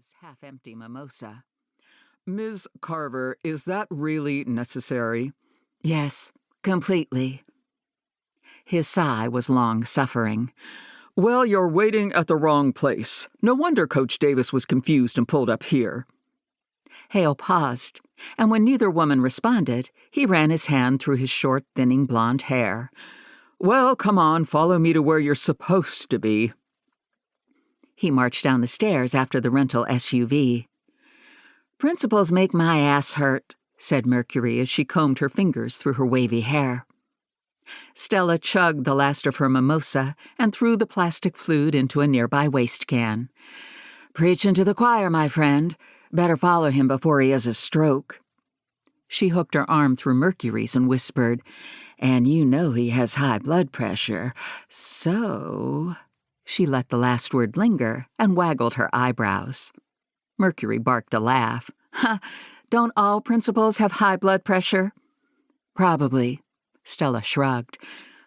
Stella's half-empty mimosa. "Ms. Carver, is that really necessary?" "Yes, completely." His sigh was long-suffering. "Well, you're waiting at the wrong place. No wonder Coach Davis was confused and pulled up here." Hale paused, and when neither woman responded, he ran his hand through his short, thinning blonde hair. "Well, come on, follow me to where you're supposed to be." He marched down the stairs after the rental SUV. "Principals make my ass hurt," said Mercury as she combed her fingers through her wavy hair. Stella chugged the last of her mimosa and threw the plastic flute into a nearby waste can. "Preaching to the choir, my friend. Better follow him before he has a stroke." She hooked her arm through Mercury's and whispered, "And you know he has high blood pressure, so—" She let the last word linger and waggled her eyebrows. Mercury barked a laugh. "Ha! Don't all principals have high blood pressure?" "Probably," Stella shrugged.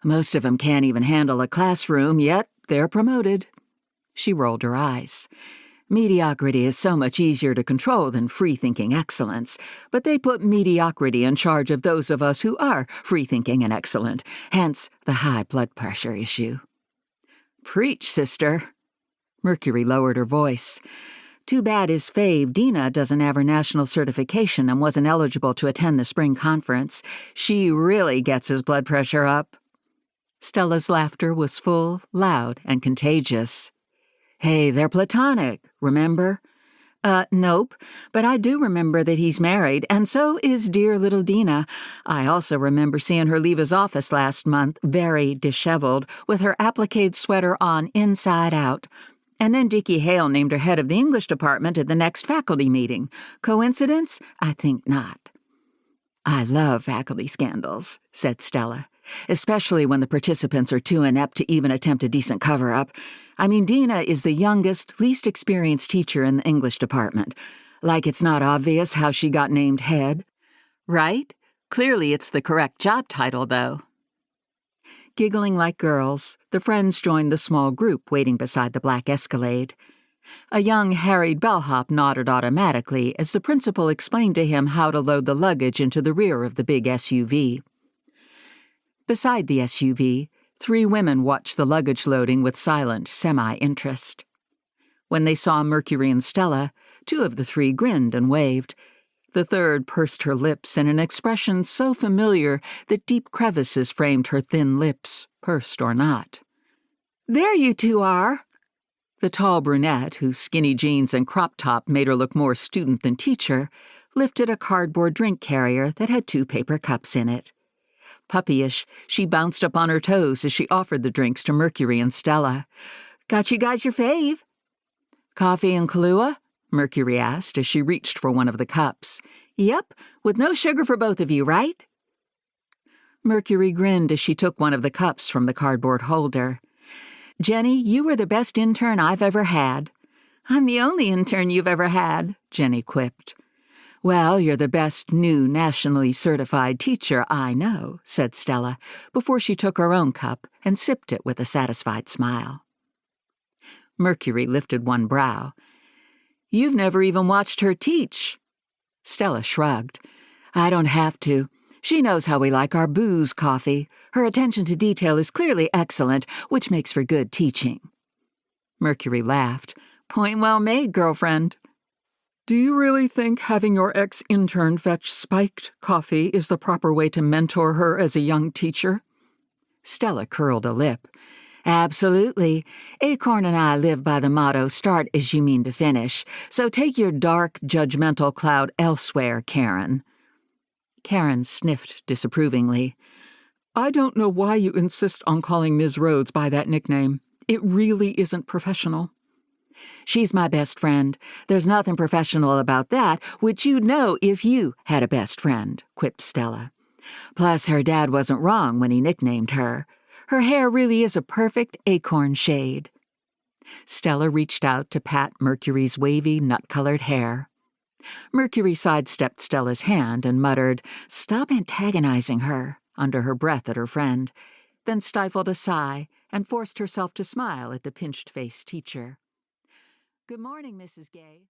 "Most of them can't even handle a classroom, yet they're promoted." She rolled her eyes. "Mediocrity is so much easier to control than free-thinking excellence, but they put mediocrity in charge of those of us who are free-thinking and excellent, hence the high blood pressure issue." "Preach, sister." Mercury lowered her voice. "Too bad his fave, Dina, doesn't have her national certification and wasn't eligible to attend the spring conference. She really gets his blood pressure up." Stella's laughter was full, loud, and contagious. "Hey, they're platonic, remember?" Nope, but I do remember that he's married, and so is dear little Dina. I also remember seeing her leave his office last month, very disheveled, with her applique sweater on inside out. And then Dickie Hale named her head of the English department at the next faculty meeting. Coincidence? I think not." "I love faculty scandals," said Stella, "especially when the participants are too inept to even attempt a decent cover-up. I mean, Dina is the youngest, least experienced teacher in the English department. Like it's not obvious how she got named head." "Right? Clearly it's the correct job title, though." Giggling like girls, the friends joined the small group waiting beside the black Escalade. A young, harried bellhop nodded automatically as the principal explained to him how to load the luggage into the rear of the big SUV. Beside the SUV, 3 women watched the luggage loading with silent, semi-interest. When they saw Mercury and Stella, 2 of the 3 grinned and waved. The third pursed her lips in an expression so familiar that deep crevices framed her thin lips, pursed or not. "There you 2 are!" The tall brunette, whose skinny jeans and crop top made her look more student than teacher, lifted a cardboard drink carrier that had 2 paper cups in it. Puppyish, she bounced up on her toes as she offered the drinks to Mercury and Stella. "Got you guys your fave?" "Coffee and Kahlua?" Mercury asked as she reached for one of the cups. "Yep, with no sugar for both of you, right?" Mercury grinned as she took one of the cups from the cardboard holder. "Jenny, you were the best intern I've ever had." "I'm the only intern you've ever had," Jenny quipped. "Well, you're the best new nationally certified teacher I know," said Stella, before she took her own cup and sipped it with a satisfied smile. Mercury lifted one brow. "You've never even watched her teach." Stella shrugged. "I don't have to. She knows how we like our booze coffee. Her attention to detail is clearly excellent, which makes for good teaching." Mercury laughed. "Point well made, girlfriend." "Do you really think having your ex-intern fetch spiked coffee is the proper way to mentor her as a young teacher?" Stella curled a lip. "Absolutely. Acorn and I live by the motto, start as you mean to finish, so take your dark, judgmental cloud elsewhere, Karen." Karen sniffed disapprovingly. "I don't know why you insist on calling Ms. Rhodes by that nickname. It really isn't professional." "She's my best friend. There's nothing professional about that, which you'd know if you had a best friend," quipped Stella. "Plus, her dad wasn't wrong when he nicknamed her. Her hair really is a perfect acorn shade." Stella reached out to pat Mercury's wavy, nut-colored hair. Mercury sidestepped Stella's hand and muttered, "Stop antagonizing her," under her breath at her friend, then stifled a sigh and forced herself to smile at the pinched-faced teacher. "Good morning, Mrs. Gay."